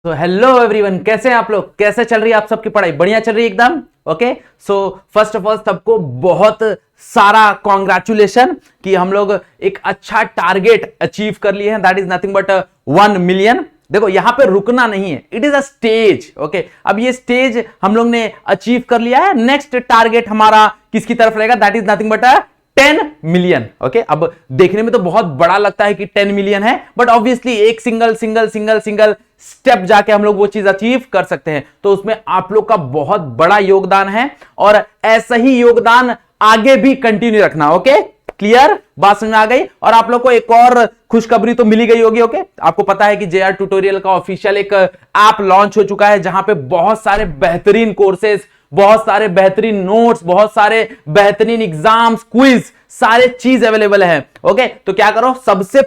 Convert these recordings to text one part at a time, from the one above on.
तो hello everyone, कैसे हैं आप लोग? कैसे चल रही है आप सबकी पढ़ाई? बढ़िया चल रही है एकदम। Okay, so first of all सबको बहुत सारा कॉन्ग्रेचुलेशन कि हम लोग एक अच्छा टारगेट अचीव कर लिए हैं, that is nothing but 1 million. देखो यहां पे रुकना नहीं है, it is a stage. Okay, अब ये स्टेज हम लोग ने अचीव कर लिया है। नेक्स्ट टारगेट हमारा किसकी तरफ रहेगा? That is nothing but 10 million. Okay, अब देखने में तो बहुत बड़ा लगता है कि 10 मिलियन है, बट ऑब्वियसली एक single single single single step जाके हम लोग वो चीज अचीव कर सकते हैं। तो उसमें आप लोग का बहुत बड़ा योगदान है और ऐसा ही योगदान आगे भी कंटिन्यू रखना। Okay, clear? बात समझ में आ गई? और आप लोग को एक और खुशखबरी तो मिली गई होगी। ओके, आपको पता है कि जेआर ट्यूटोरियल का ऑफिशियल एक ऐप लॉन्च हो चुका है, जहां पे बहुत सारे बेहतरीन कोर्सेज, बहुत सारे बेहतरीन नोट्स, बहुत सारे बेहतरीन एग्जाम्स, क्विज, सारे चीज अवेलेबल है। ओके, तो क्या करो, सबसे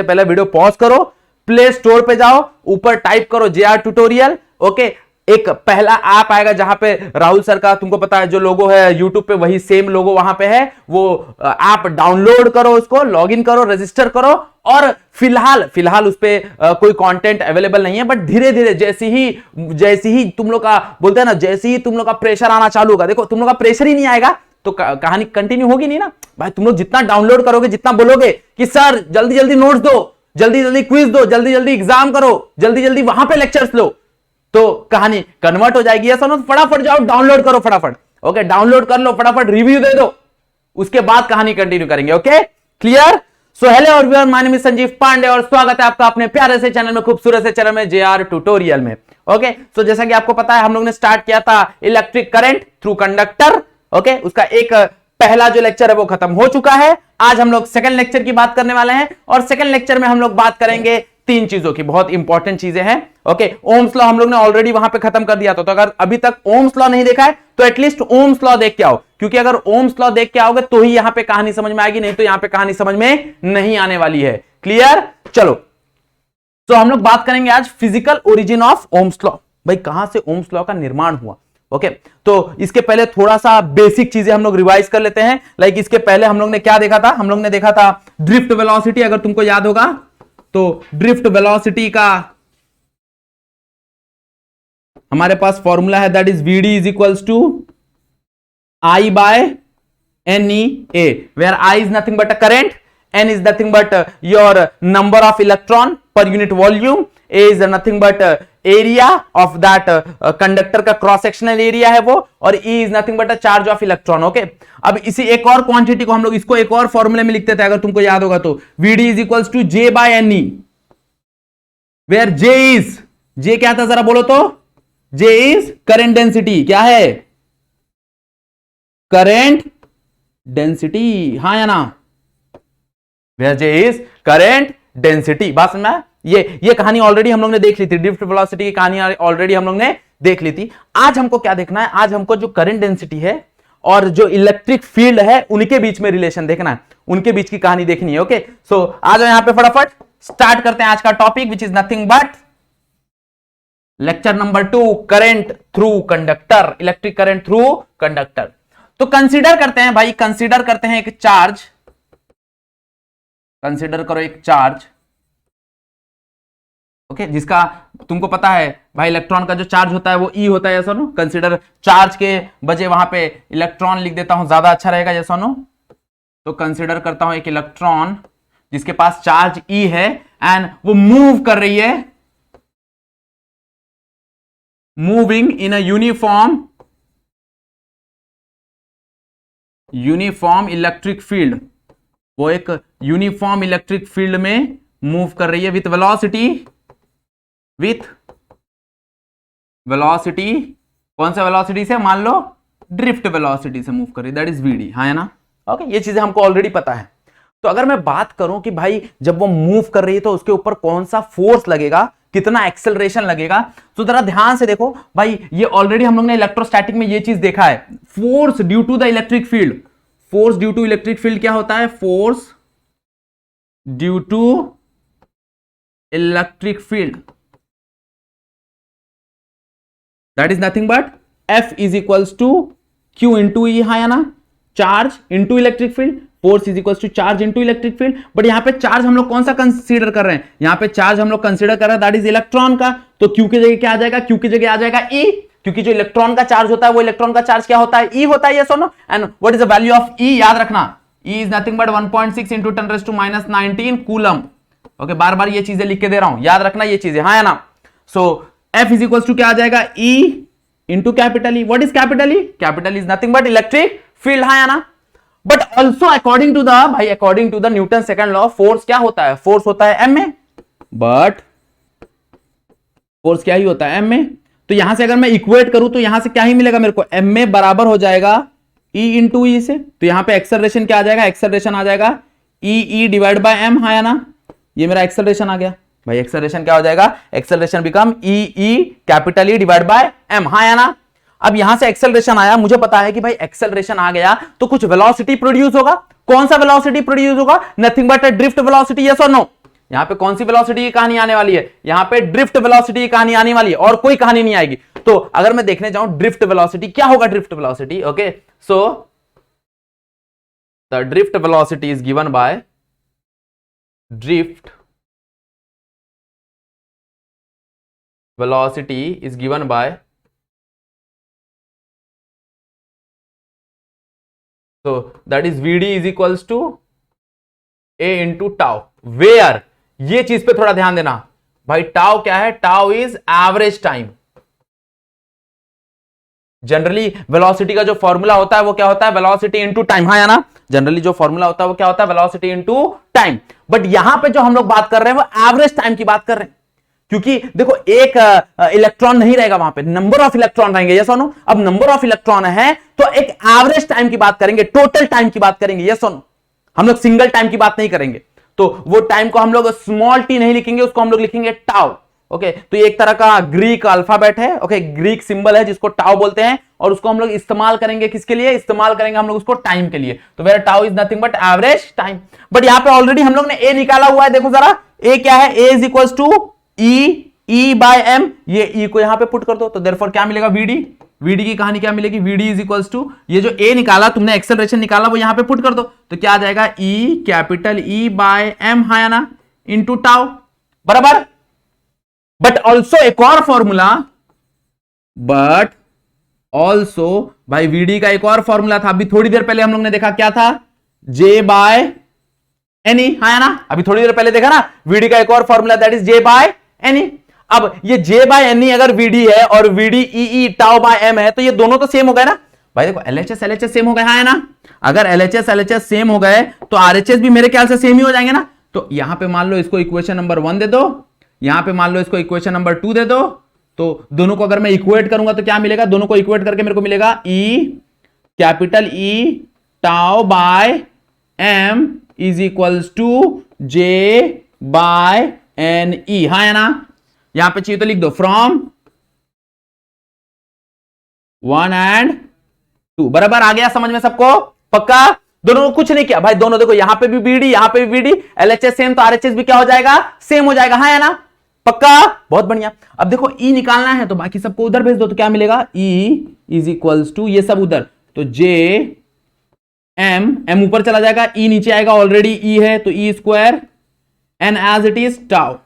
पहला वीडियो पॉज करो, प्ले स्टोर पे जाओ, ऊपर टाइप करो जेआर ट्यूटोरियल। ओके, एक पहला ऐप आएगा जहां पे राहुल सर का, तुमको पता है जो लोगो है यूट्यूब पे, वही सेम लोगो वहां पे है। वो ऐप डाउनलोड करो, उसको लॉग इन करो, रजिस्टर करो। और फिलहाल उस पे कोई कंटेंट अवेलेबल नहीं है, बट धीरे धीरे जैसे ही तुम लोग का, बोलते हैं ना, जैसे ही तुम लोग का प्रेशर आना चालू होगा, देखो तुम लोग का प्रेशर ही नहीं आएगा तो कहानी कंटिन्यू होगी नहीं ना भाई। तुम लोग जितना डाउनलोड करोगे, जितना बोलोगे कि सर जल्दी जल्दी नोट्स दो, जल्दी जल्दी क्विज दो, जल्दी जल्दी एग्जाम करो, जल्दी जल्दी वहां पे लेक्चर्स लो, तो कहानी कन्वर्ट हो जाएगी। ऐसा ना, फटाफट जाओ डाउनलोड करो फटाफट। ओके, डाउनलोड कर लो फटाफट, रिव्यू दे दो, उसके बाद कहानी कंटिन्यू करेंगे। Okay, clear? So hello everyone, my name is Sanjeev Pandey और स्वागत है आपका अपने प्यारे से चैनल में, खूबसूरत से चैनल में, जेआर ट्यूटोरियल में। ओके, सो जैसा कि आपको पता है, हम लोग ने स्टार्ट किया था electric current through conductor. Okay, उसका एक पहला जो लेक्चर है वो खत्म हो चुका है। आज हम लोग सेकंड लेक्चर की बात करने वाले हैं और सेकंड लेक्चर में हम लोग बात करेंगे तीन चीजों की, बहुत इंपॉर्टेंट चीजें हैं। ओके, ओम्स लॉ हम लोग ने ऑलरेडी वहां पे खत्म कर दिया था, तो अगर अभी तक ओम्स लॉ नहीं देखा है तो एटलीस्ट ओम्स लॉ देख के आओ, क्योंकि अगर ओम्स लॉ देख के आओगे तो ही यहां पे कहानी समझ में आएगी, नहीं तो यहां पे कहानी समझ में नहीं आने वाली है। क्लियर? चलो, तो हम लोग बात करेंगे आज physical origin of Ohm's law. भाई कहां से ओम्स लॉ का निर्माण हुआ? ओके, तो इसके पहले थोड़ा सा बेसिक चीजें हम लोग रिवाइज कर लेते हैं। लाइक इसके पहले हम लोग ने क्या देखा था? हम लोग ने देखा था ड्रिफ्ट वेलोसिटी, अगर तुमको याद होगा तो ड्रिफ्ट वेलोसिटी का हमारे पास फॉर्मूला है, that is VD is equals to I by N E A, where I is nothing but a current, N is nothing but your number of electron per unit volume, A is nothing but area of that conductor का cross sectional area है वो, और E is nothing but a charge of electron. Okay, अब इसी एक और quantity को हम लोग इसको एक और फॉर्मूले में लिखते थे, अगर तुमको याद होगा तो, v d is equals to J by N e, where j क्या था जरा बोलो तो? J is current density. क्या है? करंट डेंसिटी, हाँ या ना? Where j is current density. बात समझना? ये कहानी ऑलरेडी हम लोग ने देख ली थी, ड्रिफ्ट वेलोसिटी की कहानी ऑलरेडी हम लोग ने देख ली थी। आज हमको क्या देखना है? आज हमको जो करंट डेंसिटी है और जो इलेक्ट्रिक फील्ड है उनके बीच में रिलेशन देखना है, उनके बीच की कहानी देखनी है। ओके, सो आ जाओ यहां पे, फटाफट स्टार्ट करते हैं आज का topic, which is nothing but lecture number 2, current through conductor, electric current through conductor. तो कंसीडर करते हैं भाई, कंसीडर करते हैं एक चार्ज, कंसीडर करो एक चार्ज। ओके, जिसका तुमको पता है भाई, इलेक्ट्रॉन का जो चार्ज होता है वो ई होता है, जैसा नो। कंसीडर चार्ज के बजाय वहां पे इलेक्ट्रॉन लिख देता हूं, ज्यादा अच्छा रहेगा, जैसा नो। तो कंसीडर करता हूं एक इलेक्ट्रॉन जिसके पास चार्ज ई है एंड वो मूव कर रही है, moving in a uniform electric field. वो एक यूनिफॉर्म इलेक्ट्रिक फील्ड में मूव कर रही है विथ वेलोसिटी, कौन सा वेलोसिटी से? मान लो ड्रिफ्ट वेलोसिटी से मूव कर रही है, दैट इज वीडी, हाँ है ना? ओके, ये चीजें हमको ऑलरेडी पता है। तो अगर मैं बात करूं कि भाई जब वो मूव कर रही है तो उसके ऊपर कौन सा फोर्स लगेगा, कितना एक्सेलरेशन लगेगा, तो जरा ध्यान से देखो भाई, ये ऑलरेडी हम लोग ने इलेक्ट्रोस्टैटिक में ये चीज देखा है, force due to the electric field. Force due to electric field क्या होता है? Force due to electric field, that is nothing but f is equals to q into e, हाँ या ना? Charge into electric field, force is equal to charge into electric field. But यहाँ पे charge हम लोग कौन सा कंसीडर कर रहे हैं, यहाँ पे चार्ज हम लोग कंसीडर कर रहे हैं दैट इज इलेक्ट्रॉन का। तो क्यू की जगह क्या आ जाएगा, क्यू की जगह आ जाएगा ई, क्योंकि जो इलेक्ट्रॉन का चार्ज होता है वो इलेक्ट्रॉन का चार्ज क्या होता है, ई होता है। यस और no? And what is the value of e, याद रखना e is nothing but 1.6 into 10⁻⁻19 coulomb. Okay, बार बार ये चीजें लिख के दे रहा हूं, याद रखना ये चीजें, हाँ या ना। So f is equal to क्या आ जाएगा, e into capital e. What is capital e, capital is nothing but electric field, हाँ या ना। But also according to the भाई, according to the Newton second law, force क्या होता है, फोर्स होता है एम में, बट फोर्स क्या ही होता है एम में। तो यहां से अगर मैं इक्वेट करूं तो यहां से क्या ही मिलेगा मेरे को, एम में बराबर हो जाएगा ई इंटू ई से। तो यहां पे एक्सेलरेशन क्या आ जाएगा, एक्सेलरेशन आ जाएगा ई डिवाइड बाय एम, हाँ या ना। ये मेरा एक्सेलरेशन आ गया भाई, एक्सेलरेशन क्या हो जाएगा, acceleration become E capital E divide by M, हाँ या ना। अब यहां से एक्सेलरेशन आया, मुझे पता है कि भाई एक्सेलरेशन आ गया तो कुछ वेलोसिटी प्रोड्यूस होगा। कौन सा वेलोसिटी प्रोड्यूस होगा, nothing but drift velocity, yes और नो। यहां पे कौन सी वेलोसिटी की कहानी आने वाली है, यहां पे ड्रिफ्ट वेलोसिटी की कहानी आने वाली है, और कोई कहानी नहीं आएगी। तो अगर मैं देखने जाऊं ड्रिफ्ट वेलोसिटी क्या होगा, drift velocity, okay, so the drift velocity is given by drift velocity is given by, so that is Vd is equals to a into tau, where ये चीज पे थोड़ा ध्यान देना भाई, टाउ क्या है, tau is average time. Generally velocity का जो फॉर्मूला होता है वो क्या होता है, वेलोसिटी इनटू टाइम, हाँ या ना। जनरली जो फॉर्मूला होता है वो क्या होता है, वेलोसिटी इनटू टाइम। बट यहां पे जो हम लोग बात कर रहे हैं वो एवरेज टाइम की बात कर रहे हैं, क्योंकि देखो एक इलेक्ट्रॉन नहीं रहेगा वहां पे, नंबर ऑफ इलेक्ट्रॉन रहेंगे, यस और नो। अब नंबर ऑफ इलेक्ट्रॉन है तो एक एवरेज टाइम की बात करेंगे, टोटल टाइम की बात करेंगे, यस और नो। हम लोग सिंगल टाइम की बात नहीं करेंगे। तो वो टाइम को हम लोग स्मॉल टी नहीं लिखेंगे, उसको हम लोग लिखेंगे टाउ। ओके, तो ये एक तरह का ग्रीक अल्फाबेट है, ओके, ग्रीक सिंबल है जिसको टाउ बोलते हैं, और उसको हम लोग इस्तेमाल करेंगे किसके लिए, इस्तेमाल करेंगे हम लोग उसको टाइम के लिए। तो where tau is nothing but average time. But यहां पे ऑलरेडी हम लोग ने ए निकाला हुआ है, देखो जरा ए क्या है, a is equal to e by m, ये ई को यहां पे पुट कर दो, तो देयरफॉर क्या मिलेगा, वीडी की कहानी क्या मिलेगी, वीडी इज इक्वल्स टू ये जो ए निकाला तुमने, एक्सेलरेशन निकाला, वो यहां पे पुट कर दो, तो क्या आ जाएगा, E capital E by M, हाँ या ना, इनटू टाउ, बराबर। बट ऑल्सो एक और फॉर्मूला, बट ऑल्सो भाई वीडी का एक और फॉर्मूला था, अभी थोड़ी देर पहले हम लोग ने देखा, क्या था, जे बाय एन ई, हाँ या ना। अभी थोड़ी देर पहले देखा ना, वीडी का एक और formula that is J by N E. अब ये जे बाय एन ई अगर वीडी है और VD E tau by M है, तो ये दोनों तो सेम हो गए ना भाई। देखो एलएचएस सेम हो गए, हाँ है ना। अगर एलएचएस सेम हो गए तो आरएचएस भी मेरे ख्याल से सेम ही हो जाएंगे ना। तो यहां पे मान लो इसको इक्वेशन नंबर 1 दे दो, यहां पे मान लो इसको इक्वेशन नंबर 2 दे दो, तो दोनों को अगर मैं इक्वेट करूंगा तो क्या मिलेगा, दोनों को इक्वेट करके मेरे को मिलेगा E capital E tau by M is equals to J by N E, हाँ है ना। यहां पे चाहिए तो लिख दो फ्रॉम 1 and 2, बराबर। आ गया समझ में सबको, पक्का। दोनों को कुछ नहीं किया भाई, दोनों देखो यहां पे भी बीडी, यहां पे भी बीडी, एलएचएस सेम तो आरएचएस भी क्या हो जाएगा, सेम हो जाएगा, हाँ है ना, पक्का, बहुत बढ़िया। अब देखो ई निकालना है तो बाकी सबको उधर भेज दो, तो क्या मिलेगा, ई इज इक्वल्स टू ये सब उधर, तो जे एम ऊपर चला जाएगा, ई नीचे आएगा, ऑलरेडी ई है तो e square n as it is tau.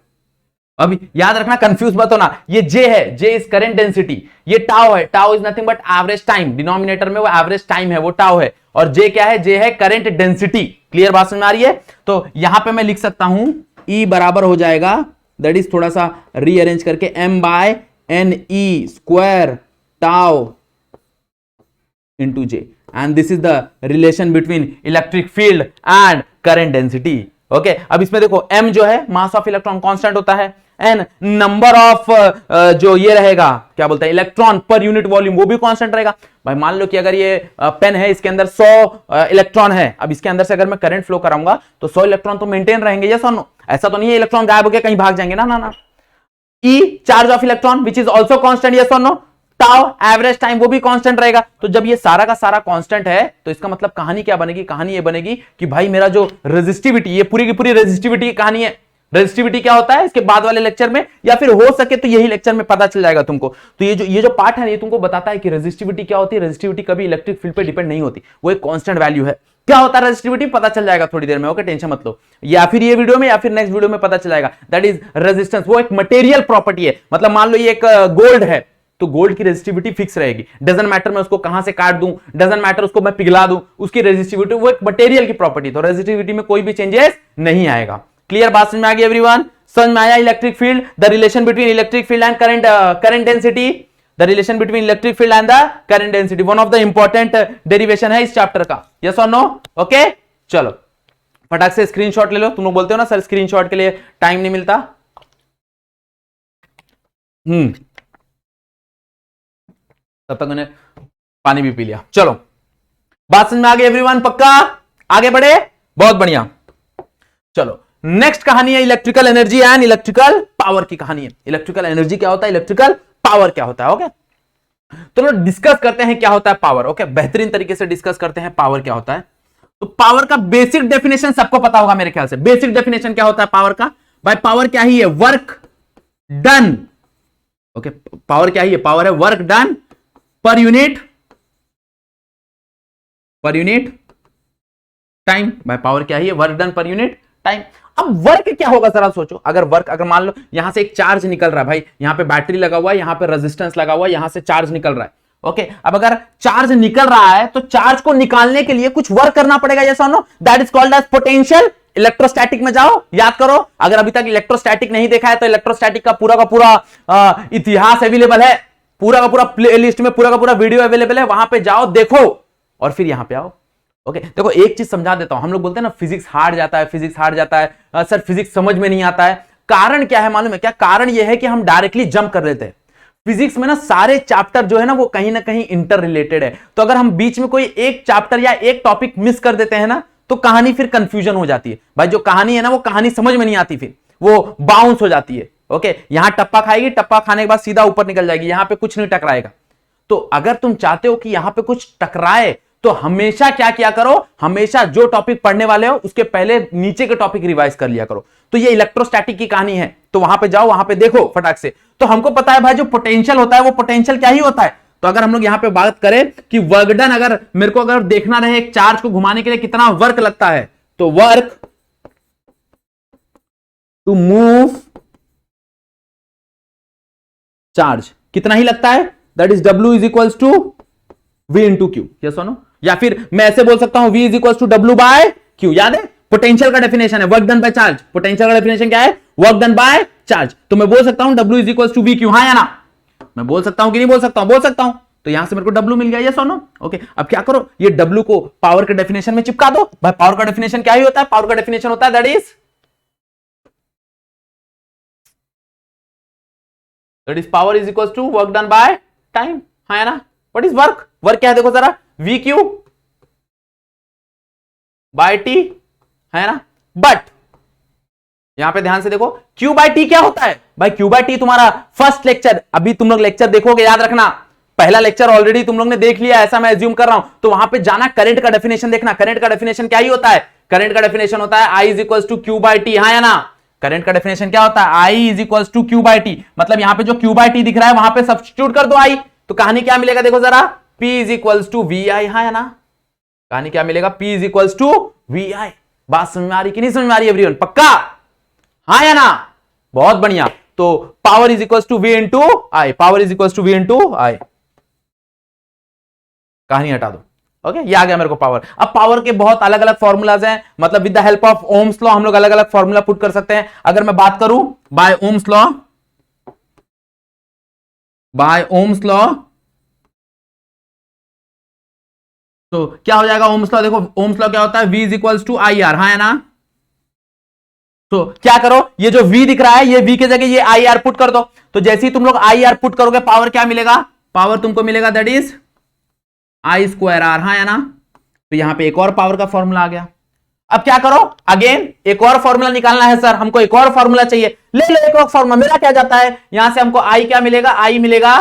अब याद रखना, कंफ्यूज मत होना, ये जे है, जे इज करंट डेंसिटी, ये टाउ है, tau is nothing but average time, denominator में वो एवरेज टाइम है, वो टाउ है, और जे क्या है, जे है करंट डेंसिटी। क्लियर बात समझ में आ रही है। तो यहां पे मैं लिख सकता हूं ई बराबर हो जाएगा, दैट इज थोड़ा सा रीअरेंज करके, M by N E square tau into J, and this is the relation between electric field and current density. Okay, अब इसमें देखो m जो है मास ऑफ इलेक्ट्रॉन कांस्टेंट होता है, एंड नंबर ऑफ जो ये रहेगा क्या बोलते हैं इलेक्ट्रॉन पर यूनिट वॉल्यूम, वो भी कांस्टेंट रहेगा। भाई मान लो कि अगर ये पेन है, इसके अंदर 100 इलेक्ट्रॉन है, अब इसके अंदर से अगर मैं करंट फ्लो कराऊंगा तो 100 इलेक्ट्रॉन तो मेंटेन रहेंगे, यस और नो। ऐसा तो नहीं है इलेक्ट्रॉन गायब होकर कहीं भाग जाएंगे, ना ना ना। E charge of electron which is also constant, yes और नो। टाउ एवरेज टाइम, वो भी कांस्टेंट रहेगा। तो जब ये सारा का सारा कांस्टेंट है तो इसका मतलब कहानी क्या बनेगी, कहानी ये बनेगी कि भाई मेरा जो रेजिस्टिविटी, ये पूरी की पूरी रेजिस्टिविटी की कहानी है, रेजिस्टिविटी क्या होता है इसके बाद वाले लेक्चर में, या फिर हो सके तो यही लेक्चर में पता चल जाएगा तुमको। तो ये जो पार्ट है ये तुमको बताता है कि रेजिस्टिविटी क्या होती है। रेजिस्टिविटी कभी इलेक्ट्रिक फील्ड पे डिपेंड नहीं होती, वो एक कांस्टेंट वैल्यू है। क्या होता है रेजिस्टिविटी पता चल जाएगा थोड़ी देर में, ओके टेंशन मत लो, या फिर ये वीडियो में या फिर नेक्स्ट वीडियो में पता चल जाएगा। दैट इज रेजिस्टेंस, वो एक मटेरियल प्रॉपर्टी है। मतलब मान लो ये एक गोल्ड है तो गोल्ड की रेजिस्टिविटी फिक्स रहेगी, डजंट मैटर मैं उसको कहां से काट दूं, डजंट मैटर उसको मैं पिघला दूं, उसकी रेजिस्टिविटी वो एक मटेरियल की प्रॉपर्टी, तो रेजिस्टिविटी में कोई भी चेंजेस नहीं आएगा। क्लियर, बात समझ में आ गई एवरीवन? समझ में आया electric field, the relation between electric field and current density, the relation between electric field and the current density, one of the important derivation है इस चैप्टर का। यस और नो? ओके चलो फटाक से स्क्रीनशॉट ले लो। तुम लोग बोलते हो ना सर स्क्रीनशॉट के लिए टाइम नहीं मिलता। तब तक मैंने पानी भी पी लिया। चलो बात समझ में आ गई एवरीवन? पक्का आगे बढ़े? बहुत बढ़िया। चलो नेक्स्ट कहानी है electrical energy and electrical power की कहानी है। इलेक्ट्रिकल एनर्जी क्या होता है, इलेक्ट्रिकल पावर क्या होता है। ओके तो लोग डिस्कस करते हैं क्या होता है पावर। ओके बेहतरीन तरीके से डिस्कस करते हैं पावर क्या होता है। तो पावर का बेसिक डेफिनेशन सबको पता होगा मेरे ख्याल से। बेसिक डेफिनेशन क्या होता है पावर का? भाई पावर क्या ही है? Work done. ओके पावर क्या ही है? पावर है work done per unit time. भाई पावर क्या ही है? Work done per unit time. अब वर्क क्या होगा जरा सोचो। अगर मान लो यहां से एक चार्ज निकल रहा है, भाई यहां पे बैटरी लगा हुआ है, यहां पे रेजिस्टेंस लगा हुआ है, यहां से चार्ज निकल रहा है। ओके अब अगर चार्ज निकल रहा है तो चार्ज को निकालने के लिए कुछ वर्क करना पड़ेगा, ऐसा no, that is called as potential. Electrostatic में जाओ, याद करो। अगर अभी तक इलेक्ट्रोस्टैटिक नहीं देखा है तो इलेक्ट्रोस्टैटिक का पूरा इतिहास अवेलेबल है, पूरा का पूरा प्ले लिस्ट में पूरा का पूरा वीडियो अवेलेबल है, वहां पे जाओ देखो और फिर यहां पे आओ। ओके देखो एक चीज समझा देता हूं। हम लोग बोलते हैं ना फिजिक्स हार्ड जाता है, फिजिक्स हार्ड जाता है, सर फिजिक्स समझ में नहीं आता है। कारण क्या है मालूम है क्या? कारण यह है कि हम डायरेक्टली जंप कर लेते हैं। फिजिक्स में ना सारे चैप्टर जो है ना वो कहीं ना कहीं इंटर रिलेटेड है। तो अगर हम बीच में कोई एक चैप्टर या एक टॉपिक मिस कर देते हैं ना तो कहानी फिर कंफ्यूजन हो जाती है। भाई जो कहानी है ना वो कहानी समझ में नहीं आती, फिर वो बाउंस हो जाती है। ओके यहां टप्पा खाएगी, टप्पा खाने के बाद सीधा ऊपर निकल जाएगी, यहां पे कुछ नहीं टकराएगा। तो अगर तुम चाहते हो कि यहां पे कुछ टकराए तो हमेशा क्या किया करो, हमेशा जो टॉपिक पढ़ने वाले हो उसके पहले नीचे के टॉपिक रिवाइज कर लिया करो। तो ये इलेक्ट्रोस्टैटिक की कहानी है, तो वहां पे जाओ, वहां पे देखो फटाक से। तो हमको पता है भाई जो पोटेंशियल होता है वो पोटेंशियल क्या ही होता है। तो अगर हम लोग यहां पे बात करें कि वर्क डन, अगर मेरे को अगर देखना रहे एक चार्ज को घुमाने के लिए कितना वर्क लगता है, तो वर्क टू मूव चार्ज कितना ही लगता है, that is W is equals to V into Q. Yes और नो? या फिर मैं ऐसे बोल सकता हूं V is equals to W by Q. याद है पोटेंशियल का डेफिनेशन है work done by charge. Potential का डेफिनेशन क्या है? Work done by charge. तो मैं बोल सकता हूं W is equals to V Q. हाँ या ना? मैं बोल सकता हूं कि नहीं बोल सकता हूं? बोल सकता हूं। तो यहां से मेरे को W मिल गया। यस और नो? ओके अब क्या करो, ये W को पावर के डेफिनेशन में चिपका दो। भाई पावर का डेफिनेशन क्या ही होता है? पावर का डेफिनेशन होता है that is power is equals to work done by time. हाँ या ना? What is work? वर्क क्या है देखो जरा, वी क्यू बाय टी, है ना? बट यहां पे ध्यान से देखो क्यू बाय टी क्या होता है। भाई क्यू बाय टी तुम्हारा फर्स्ट लेक्चर, अभी तुम लोग लेक्चर देखोगे, याद रखना पहला लेक्चर ऑलरेडी तुम लोग ने देख लिया, ऐसा मैं एज्यूम कर रहा हूं। तो वहां पे जाना, करंट का डेफिनेशन देखना। करंट का डेफिनेशन क्या ही होता है? करंट का डेफिनेशन होता है I is equals to q by t. हाँ या ना? करंट का डेफिनेशन क्या होता है? I is equals to q by t. मतलब यहां पे जो क्यू बाय टी दिख रहा है वहां पे सब्स्टिट्यूट कर दो आई, तो कहानी क्या मिलेगा देखो जरा, P is equals to v I. हाँ या ना? कहानी क्या मिलेगा? P is equals to v I. बात समझ में आ रही कि नहीं समझ में आ रही एवरीवन? पक्का? हाँ या ना? बहुत बढ़िया। तो power is equals to v into I, power is equals to v into I. कहानी हटा दो। ओके ये आ गया मेरे को पावर। अब पावर के बहुत अलग अलग फॉर्मूलाज हैं, मतलब with the help of Ohm's law हम लोग अलग अलग फॉर्मूला पुट कर सकते हैं। अगर मैं बात करूं बाय ओम्स लॉ, तो क्या हो जाएगा ओम्स लॉ? देखो ओम्स लॉ क्या होता है? V is equals to I R. हाँ है ना? तो क्या करो, ये जो V दिख रहा है ये V की जगह ये आई आर पुट कर दो। तो जैसे ही तुम लोग आई आर पुट करोगे पावर क्या मिलेगा? पावर तुमको मिलेगा that is I square R. हाँ है ना? तो यहां पे एक और पावर का फॉर्मूला आ गया। अब क्या करो, अगेन एक और फॉर्मूला निकालना है सर, हमको एक और फॉर्मूला चाहिए। ले लो एक और फॉर्मूला। मेरा क्या जाता है, यहां से हमको आई क्या मिलेगा? आई मिलेगा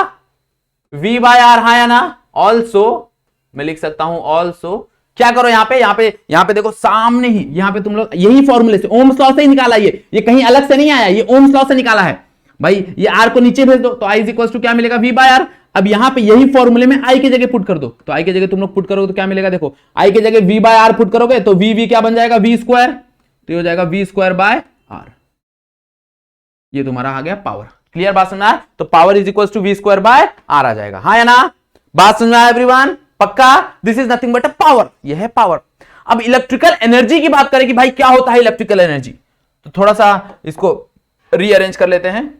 V बाय आर। हाँ या ना? ऑल्सो मैं लिख सकता हूं ऑल्सो क्या करो यहाँ पे देखो सामने ही, यहाँ पे तुम लोग यही फॉर्मूले से ओम्स लॉ से ही निकाला, ये कहीं अलग से नहीं आया, ये ओम्स लॉ से निकाला है भाई। ये आर को नीचे भेज दो तो आई इज इक्वल टू क्या मिलेगा, वी बाय आर। अब यहां पे यही फॉर्मूले में आई की जगह पुट कर दो, तो आई की जगह तुम लोग पुट करोगे तो क्या मिलेगा, देखो आई की जगह वी बाय आर पुट करोगे तो वी क्या बन जाएगा, वी स्क्वायर, तो ये हो जाएगा वी स्क्वायर बाय आर। ये तुम्हारा आ गया पावर। क्लियर बात समझ आया, तो power is equal to v square by r आ जाएगा, हाँ या ना, बात समझ आया एवरीवन, पक्का। This is nothing but a power, ये है पावर। अब इलेक्ट्रिकल एनर्जी की बात करें कि भाई क्या होता है इलेक्ट्रिकल एनर्जी, तो थोड़ा सा इसको रीअरेंज कर लेते हैं।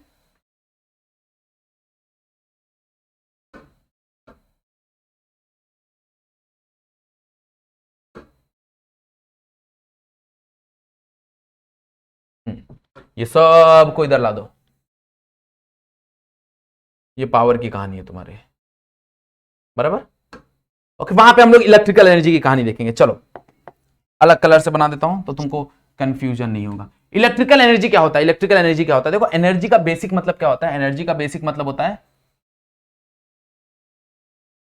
ये सब को इधर ला दो, ये पावर की कहानी है तुम्हारे, बराबर। ओके, वहां पे हम लोग इलेक्ट्रिकल एनर्जी की कहानी देखेंगे। चलो अलग कलर से बना देता हूं तो तुमको कंफ्यूजन नहीं होगा। इलेक्ट्रिकल एनर्जी क्या होता है, इलेक्ट्रिकल एनर्जी क्या होता है, देखो एनर्जी का बेसिक मतलब क्या होता है, एनर्जी का बेसिक मतलब होता है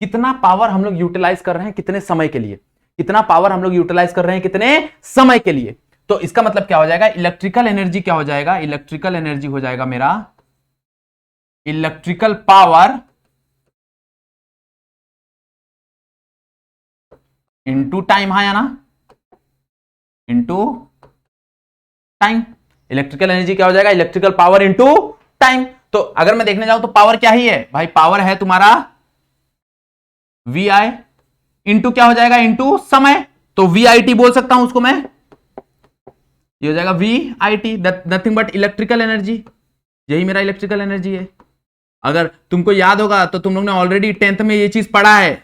कितना पावर हम लोग यूटिलाइज कर रहे हैं कितने समय के लिए, कितना पावर हम लोग यूटिलाइज कर रहे हैं कितने समय के लिए। तो इसका मतलब क्या हो जाएगा, इलेक्ट्रिकल एनर्जी क्या हो जाएगा, इलेक्ट्रिकल एनर्जी हो जाएगा मेरा इलेक्ट्रिकल पावर इंटू टाइम, हाँ या ना, इंटू टाइम। इलेक्ट्रिकल एनर्जी क्या हो जाएगा, इलेक्ट्रिकल पावर इंटू टाइम। तो अगर मैं देखने जाऊं तो पावर क्या ही है भाई, पावर है तुम्हारा वी आई इंटू क्या हो जाएगा, इंटू समय, तो वी आई टी बोल सकता हूं उसको मैं, ये हो जाएगा V I T, nothing but electrical energy, यही मेरा इलेक्ट्रिकल एनर्जी है। अगर तुमको याद होगा तो तुम लोग ने ऑलरेडी 10th में ये चीज पढ़ा है,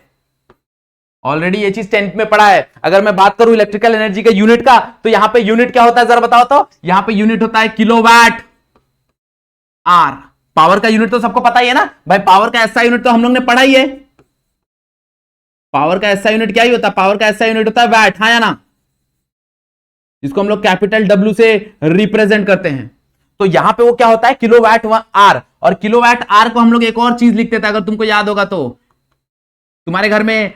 ऑलरेडी ये चीज 10th में पढ़ा है। अगर मैं बात करूं इलेक्ट्रिकल एनर्जी के यूनिट का, तो यहां पे यूनिट क्या होता है जरा बताओ तो, यहां पे यूनिट होता है किलोवाट आर। पावर का यूनिट तो सबको पता ही है ना भाई, पावर का ऐसा यूनिट तो हम लोग ने पढ़ा ही है, पावर का ऐसा यूनिट क्या ही होता है, पावर का ऐसा यूनिट होता है वैट, हाँ या ना, इसको हम लोग कैपिटल डब्ल्यू से रिप्रेजेंट करते हैं। तो यहां पे वो क्या होता है किलोवाट आर, और किलोवाट आर को हम लोग एक और चीज लिखते थे अगर तुमको याद होगा तो, तुम्हारे घर में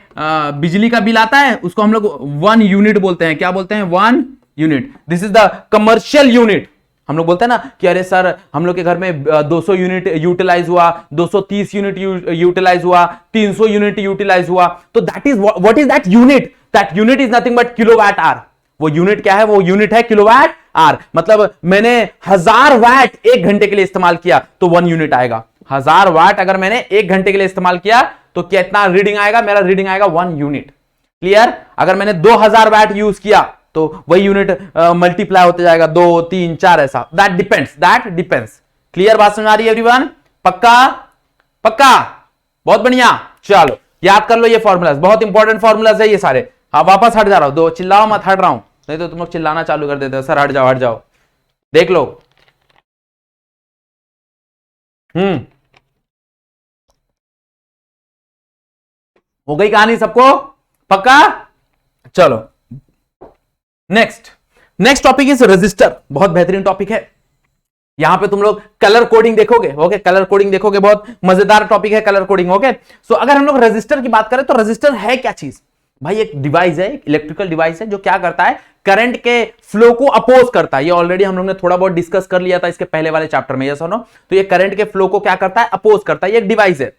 बिजली का बिल आता है उसको हम लोग 1 यूनिट बोलते हैं, क्या बोलते हैं 1 unit. This is the commercial unit. हम लोग बोलते हैं ना कि अरे सर हम लोग के घर में 200 यूनिट यूटिलाइज हुआ, 230 यूनिट यूटिलाइज हुआ, 300 यूनिट यूटिलाइज हुआ, तो that is what is that unit, that unit is nothing but kilowatt hour. वो यूनिट क्या है, वो यूनिट है किलोवाट आर। मतलब मैंने 1000 वाट 1 घंटे के लिए इस्तेमाल किया तो 1 यूनिट आएगा। 1000 वाट अगर मैंने 1 घंटे के लिए इस्तेमाल किया तो कितना रीडिंग आएगा, मेरा रीडिंग आएगा 1 यूनिट। क्लियर। अगर मैंने 2000 वाट यूज किया तो वही यूनिट मल्टीप्लाई होते जाएगा 2 3 4 ऐसा, दैट डिपेंड्स। क्लियर बात समझ आ रही है एवरीवन, पक्का पक्का, बहुत बढ़िया। चलो याद कर लो ये फॉर्मूलाज, बहुत इंपॉर्टेंट फॉर्मूलाज है ये सारे। हाँ वापस हट जा रहा हूं, दो चिल्लाओ मत, हट रहा हूं, नहीं तो तुम लोग चिल्लाना चालू कर देते हो, सर हट जाओ। देख लो हो गई कहानी सबको, पक्का। चलो नेक्स्ट टॉपिक इज रजिस्टर, बहुत बेहतरीन टॉपिक है। यहां पे तुम लोग कलर कोडिंग देखोगे, ओके, कलर कोडिंग देखोगे, बहुत मजेदार टॉपिक है कलर कोडिंग, ओके। सो अगर हम लोग रजिस्टर की बात करें तो रजिस्टर है क्या चीज भाई, एक डिवाइस है, एक इलेक्ट्रिकल डिवाइस है जो क्या करता है, करंट के फ्लो को अपोज करता है। ये ऑलरेडी हम लोग ने थोड़ा बहुत डिस्कस कर लिया था इसके पहले वाले चैप्टर में, यस और नो। तो ये करंट के फ्लो को क्या करता है, अपोज करता है। ये एक डिवाइस है,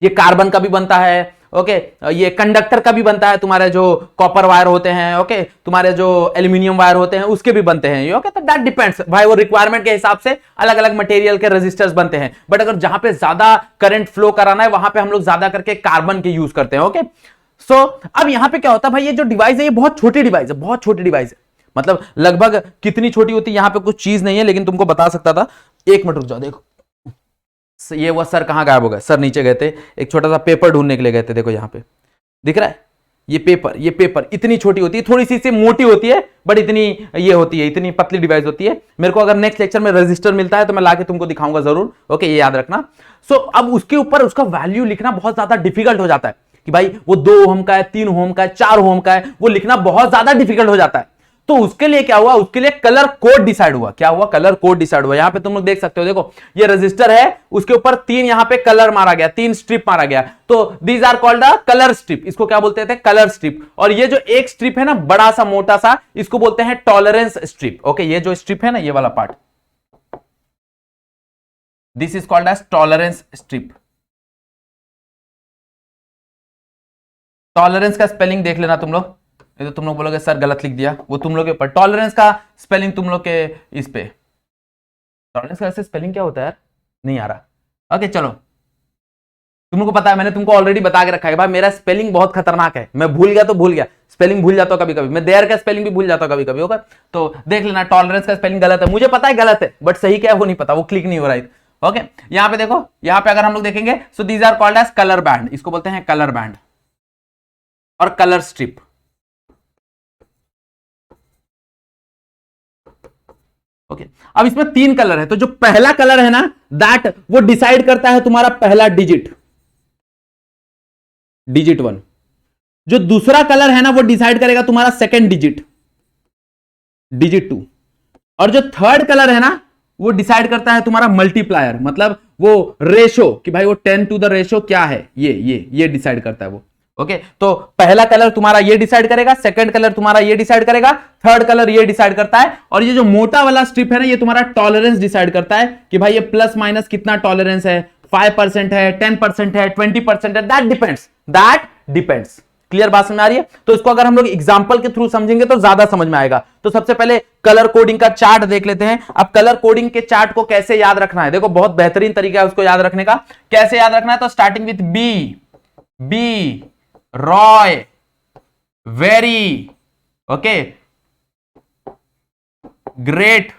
ये कार्बन का भी बनता है, ओके, ये कंडक्टर का भी बनता है, तुम्हारे जो कॉपर वायर होते हैं, ओके, तुम्हारे जो एल्यूमिनियम वायर होते हैं उसके भी बनते हैं, ओके। तो दैट डिपेंड्स भाई, वो रिक्वायरमेंट के हिसाब से अलग अलग मटेरियल के रेजिस्टर्स बनते हैं। बट अगर जहां पे ज्यादा करंट फ्लो कराना है वहां पे हम लोग ज्यादा करके कार्बन के यूज करते हैं, ओके। सो अब यहां पे क्या होता है भाई, ये जो डिवाइस है ये बहुत छोटी डिवाइस है, बहुत छोटी डिवाइस है। मतलब लगभग कितनी छोटी होती है, यहां पे कुछ चीज नहीं है लेकिन तुमको बता सकता था। 1 मिनट रुक जाओ, देखो ये वो सर कहां गायब हो गए, सर नीचे गए थे, एक छोटा सा पेपर ढूंढने के लिए गए थे, देखो यहां पे दिख रहा है ये पेपर इतनी छोटी होती है, थोड़ी सी से मोटी होती है बट इतनी ये होती है, इतनी पतली डिवाइस होती है। मेरे को अगर नेक्स्ट लेक्चर में रजिस्टर मिलता है तो मैं लाके तुमको दिखाऊंगा जरूर, ओके, ये याद रखना। सो अब उसके ऊपर उसका वैल्यू लिखना बहुत ज्यादा डिफिकल्ट हो जाता है कि भाई वो 2 ओम का है, 3 ओम का है, 4 ओम का है, वो लिखना बहुत ज्यादा डिफिकल्ट हो जाता है। तो उसके लिए क्या हुआ, उसके लिए कलर कोड डिसाइड हुआ। क्या हुआ, कलर कोड डिसाइड हुआ। यहां पे तुम लोग देख सकते हो, देखो ये रजिस्टर है, उसके ऊपर 3 यहां पे कलर मारा गया, 3 स्ट्रिप मारा गया, तो these are called a colour strip. इसको क्या बोलते थे, कलर स्ट्रिप। और ये जो एक स्ट्रिप है ना, बड़ा सा मोटा सा, इसको बोलते हैं टॉलरेंस स्ट्रिप। ओके, ये जो स्ट्रिप है ना, ये वाला part, this is called as tolerance strip. Tolerance का स्पेलिंग देख लेना तुम लोग, नहीं तो तुम लोग बोलोगे सर गलत लिख दिया, वो तुम लोग के ऊपर। टॉलरेंस का स्पेलिंग तुम लोग के इस पे, टॉलरेंस का ऐसे स्पेलिंग क्या होता है यार, नहीं आ रहा। ओके चलो, तुम लोग को पता है, मैंने तुमको ऑलरेडी बता के रखा है भाई, मेरा स्पेलिंग बहुत खतरनाक है, मैं भूल गया तो भूल गया, स्पेलिंग भूल जाता हूं कभी कभी, मैं देयर का स्पेलिंग भी भूल जाता हूं कभी कभी। ओके, तो देख लेना, टॉलरेंस का स्पेलिंग गलत है, मुझे पता है गलत है, बट सही क्या है वो नहीं पता, वो क्लिक नहीं हो रहा है। ओके, यहां पे देखो, यहां पे अगर हम लोग देखेंगे, so these are called as colour band, इसको बोलते हैं कलर बैंड और कलर स्ट्रिप। ओके, अब इसमें 3 कलर है, तो जो पहला कलर है ना, दैट वो डिसाइड करता है तुम्हारा पहला डिजिट, डिजिट 1। जो दूसरा कलर है ना, वो डिसाइड करेगा तुम्हारा सेकंड डिजिट, डिजिट 2। और जो थर्ड कलर है ना, वो डिसाइड करता है तुम्हारा मल्टीप्लायर, मतलब वो रेशो, कि भाई वो 10 टू द रेशो क्या है, ये डिसाइड करता है वो। ओके, तो पहला कलर तुम्हारा ये डिसाइड करेगा, सेकंड कलर तुम्हारा ये डिसाइड करेगा, थर्ड कलर ये डिसाइड करता है। और ये जो मोटा वाला स्ट्रिप है ना, ये तुम्हारा टॉलरेंस डिसाइड करता है कि भाई ये प्लस माइनस कितना टॉलरेंस है, 5% है, 10% है, 20% है, दैट डिपेंड्स। क्लियर बात समझ में आ रही है? तो इसको अगर हम लोग एग्जांपल के थ्रू समझेंगे तो ज्यादा समझ में आएगा। तो सबसे पहले कलर कोडिंग का चार्ट देख लेते हैं। अब कलर कोडिंग के चार्ट को कैसे याद रखना है, देखो बहुत बेहतरीन तरीका है उसको याद रखने का। कैसे याद रखना है, तो starting with B, Roy, very, okay, Great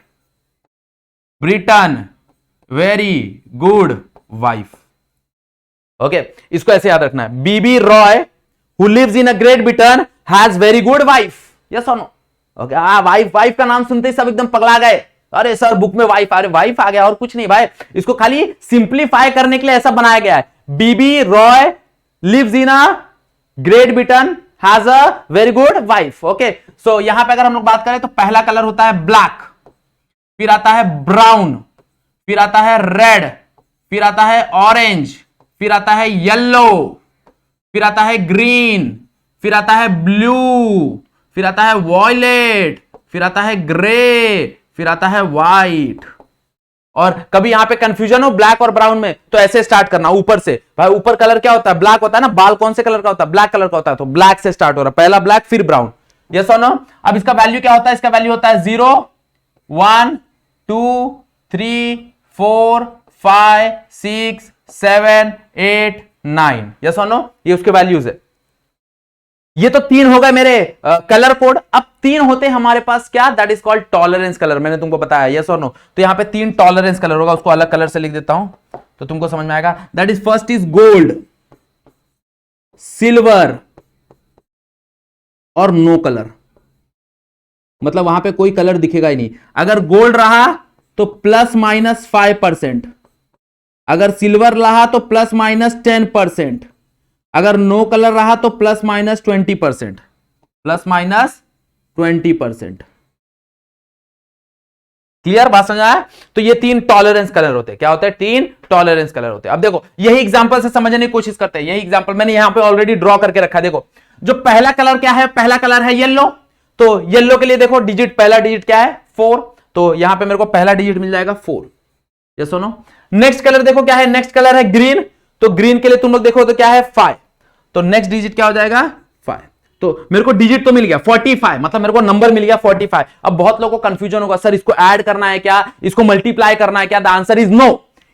Britain, very good wife. Okay, इसको ऐसे याद रखना है, B B Roy who lives in a Great Britain has very good wife, yes or no? Okay, wife का नाम सुनते ही सब एकदम पगला गए, अरे सर बुक में वाइफ, अरे वाइफ आ गया और कुछ नहीं भाई, इसको खाली सिंप्लीफाई करने के लिए ऐसा बनाया गया है। B B Roy lives in a Great Britain has a very good wife. Okay, so यहां पे अगर हम लोग बात करें तो पहला कलर होता है ब्लैक, फिर आता है ब्राउन, फिर आता है रेड, फिर आता है ऑरेंज, फिर आता है येलो, फिर आता है ग्रीन, फिर आता है ब्लू, फिर आता है वॉयलेट, फिर आता है ग्रे, फिर आता है व्हाइट। और कभी यहां पे कंफ्यूजन हो ब्लैक और ब्राउन में, तो ऐसे स्टार्ट करना ऊपर से, भाई ऊपर कलर क्या होता है, ब्लैक होता है ना, बाल कौन से कलर का होता है, ब्लैक कलर का होता है, तो ब्लैक से स्टार्ट हो रहा है, पहला ब्लैक फिर ब्राउन, यस और नो। अब इसका वैल्यू क्या होता है, इसका वैल्यू होता है 0, 1, 2, 3, 4, 5, 6, 7, 8, 9, यस और नो, ये उसके वैल्यूज है। ये तो 3 हो गए मेरे कलर कोड। अब 3 होते हैं हमारे पास क्या, that is called tolerance colour, मैंने तुमको बताया, यस और नो। तो यहां पे 3 टॉलरेंस कलर होगा, उसको अलग कलर से लिख देता हूं तो तुमको समझ में आएगा। That is first is gold, silver और नो कलर, मतलब वहां पे कोई कलर दिखेगा ही नहीं। अगर गोल्ड रहा तो प्लस माइनस 5%, अगर सिल्वर रहा तो प्लस माइनस 10%, अगर नो कलर रहा तो plus minus 20%, plus minus 20%। Clear बात समझ आया? तो ये 3 टॉलरेंस कलर होते हैं। क्या होते हैं? 3 टॉलरेंस कलर होते हैं। अब देखो यही एग्जांपल से समझने की कोशिश करते हैं। यही एग्जांपल मैंने यहां पे ऑलरेडी ड्रॉ करके रखा है। देखो जो पहला कलर क्या है, पहला कलर है येलो, तो येलो के लिए देखो डिजिट, पहला डिजिट क्या है 4, तो यहां पे मेरे को पहला डिजिट मिल जाएगा 4, यस और नो। नेक्स्ट कलर देखो क्या है, नेक्स्ट कलर है ग्रीन, तो ग्रीन के लिए तुम लोग देखो तो क्या है 5, तो नेक्स्ट डिजिट क्या हो जाएगा 5, तो मेरे को डिजिट तो मिल गया 45, मतलब मेरे को नंबर मिल गया 45। अब बहुत लोगों को कंफ्यूजन होगा, सर इसको ऐड करना है क्या, इसको मल्टीप्लाई करना है क्या? The answer is no,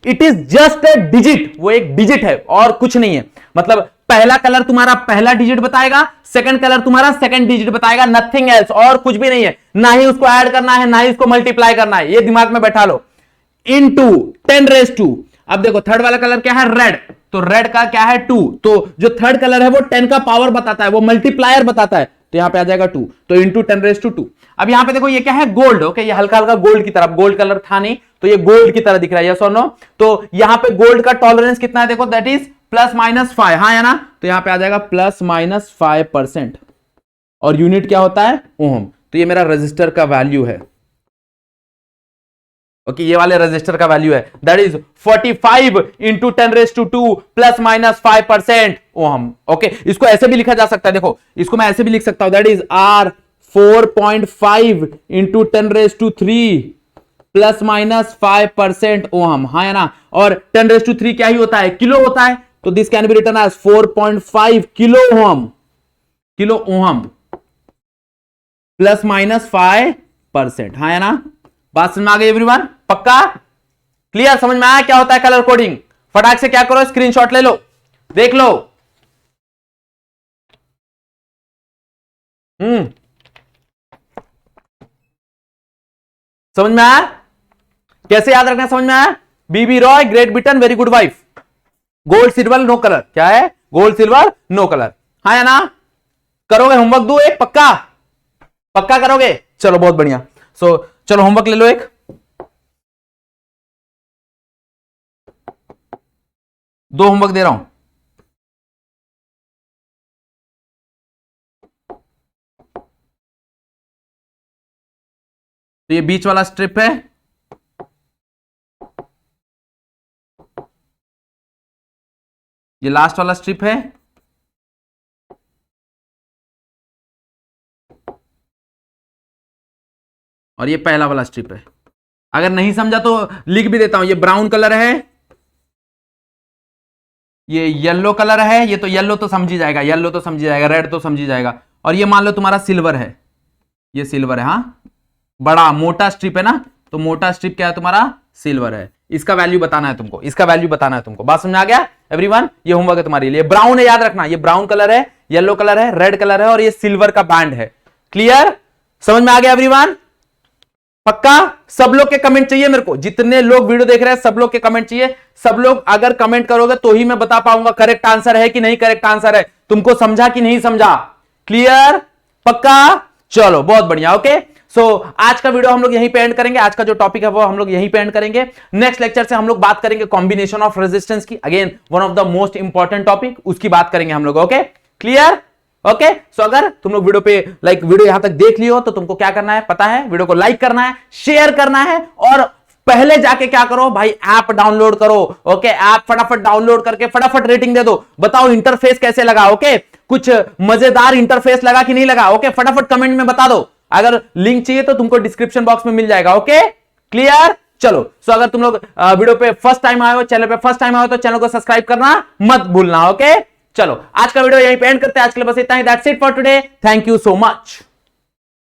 it is just a digit, वो एक डिजिट है और कुछ नहीं है। मतलब पहला कलर तुम्हारा पहला डिजिट बताएगा, सेकंड कलर तुम्हारा सेकंड डिजिट बताएगा, नथिंग एल्स, और कुछ भी नहीं है। ना ही उसको ऐड करना है, ना ही उसको मल्टीप्लाई करना है, ये दिमाग में बैठा लो। इनटू 10⁻²। अब देखो थर्ड वाला कलर क्या है रेड, तो रेड का क्या है 2, तो जो थर्ड कलर है वो 10 का पावर बताता है, वो मल्टीप्लायर बताता है, तो यहां पे आ जाएगा 2, तो इंटू 10⁻²। अब यहां पे देखो ये क्या है गोल्ड, ओके, ये हल्का हल्का गोल्ड की तरफ, गोल्ड कलर था नहीं तो ये गोल्ड की तरह दिख रहा है, यस और नो। तो यहां पे गोल्ड का टॉलरेंस कितना है देखो, दैट इज प्लस माइनस 5, हाँ या ना, तो यहां पे आ जाएगा प्लस माइनस 5%, और यूनिट क्या होता है ओम, तो ये मेरा रजिस्टर का वैल्यू है। ओके, ये वाले रजिस्टर का वैल्यू है, that is 45 into 10⁻² plus minus 5% ohm. Okay, इसको ऐसे भी लिखा जा सकता है, देखो इसको मैं ऐसे भी लिख सकता हूं, that is R 4.5 into 10⁻³ plus minus 5% ohm. हाँ है ना, और 10⁻³ क्या ही होता है, किलो होता है, तो this can be written as 4.5 kilo ohm, kilo ohm plus minus 5%। हाँ है ना, बात समझ में आ गई एवरीवन? पक्का क्लियर, समझ में आया क्या होता है कलर कोडिंग? फटाक से क्या करो, स्क्रीनशॉट ले लो, देख लो। समझ में आया? कैसे याद रखना, समझ में आया? B B Roy, Great Britain, very good wife, gold silver no colour, क्या है? Gold silver no colour. हाँ है ना, करोगे होमवर्क दो एक, पक्का पक्का करोगे? चलो बहुत बढ़िया। चलो होमवर्क ले लो एक, दो होमवर्क दे रहा हूं। तो ये बीच वाला स्ट्रिप है, ये लास्ट वाला स्ट्रिप है, और ये पहला वाला स्ट्रिप है। अगर नहीं समझा तो लिख भी देता हूं, ये ब्राउन कलर है, ये येलो कलर है, ये तो येलो तो समझ ही जाएगा, येलो तो समझ जाएगा, रेड तो समझ ही जाएगा, और ये मान लो तुम्हारा सिल्वर है, ये सिल्वर है। हाँ, बड़ा मोटा स्ट्रिप है ना, तो मोटा स्ट्रिप क्या है तुम्हारा? सिल्वर है। इसका वैल्यू बताना है तुमको, इसका वैल्यू बताना है तुमको। बात समझ आ गया एवरीवन? ये होमवर्क है तुम्हारे लिए। ब्राउन है, याद रखना, ये ब्राउन कलर है, येलो कलर है, रेड कलर है, और ये सिल्वर का बैंड है। क्लियर, समझ में आ गया एवरीवन? पक्का? सब लोग के कमेंट चाहिए मेरे को, जितने लोग वीडियो देख रहे हैं सब लोग के कमेंट चाहिए। सब लोग अगर कमेंट करोगे तो ही मैं बता पाऊंगा करेक्ट आंसर है कि नहीं करेक्ट आंसर है, तुमको समझा कि नहीं समझा। क्लियर, पक्का? चलो बहुत बढ़िया। ओके, आज का वीडियो हम लोग यहीं पे एंड करेंगे, आज का जो टॉपिक है वो हम लोग यहीं पे एंड करेंगे। नेक्स्ट लेक्चर से हम लोग बात करेंगे कॉम्बिनेशन ऑफ रेजिस्टेंस की, again one of the most important topic, उसकी बात करेंगे हम लोग। Okay, clear? ओके, अगर तुम लोग वीडियो पे वीडियो यहां तक देख लियो तो तुमको क्या करना है पता है, वीडियो को लाइक करना है, शेयर करना है, और पहले जाके क्या करो भाई, ऐप डाउनलोड करो। ओके, ऐप फटाफट डाउनलोड करके फटाफट रेटिंग दे दो, बताओ इंटरफेस कैसे लगा। ओके, कुछ मजेदार इंटरफेस लगा कि नहीं लगा? ओके, फटाफट कमेंट में बता दो। अगर लिंक चाहिए तो तुमको डिस्क्रिप्शन बॉक्स में मिल जाएगा। Okay, clear? चलो, अगर तुम लोग वीडियो पे फर्स्ट टाइम आए हो, चैनल पे फर्स्ट टाइम आए हो, तो चैनल को सब्सक्राइब करना मत भूलना। ओके, चलो आज का वीडियो यहीं पे एंड करते हैं, आज के लिए बस इतना ही। That's it for today, thank you so much.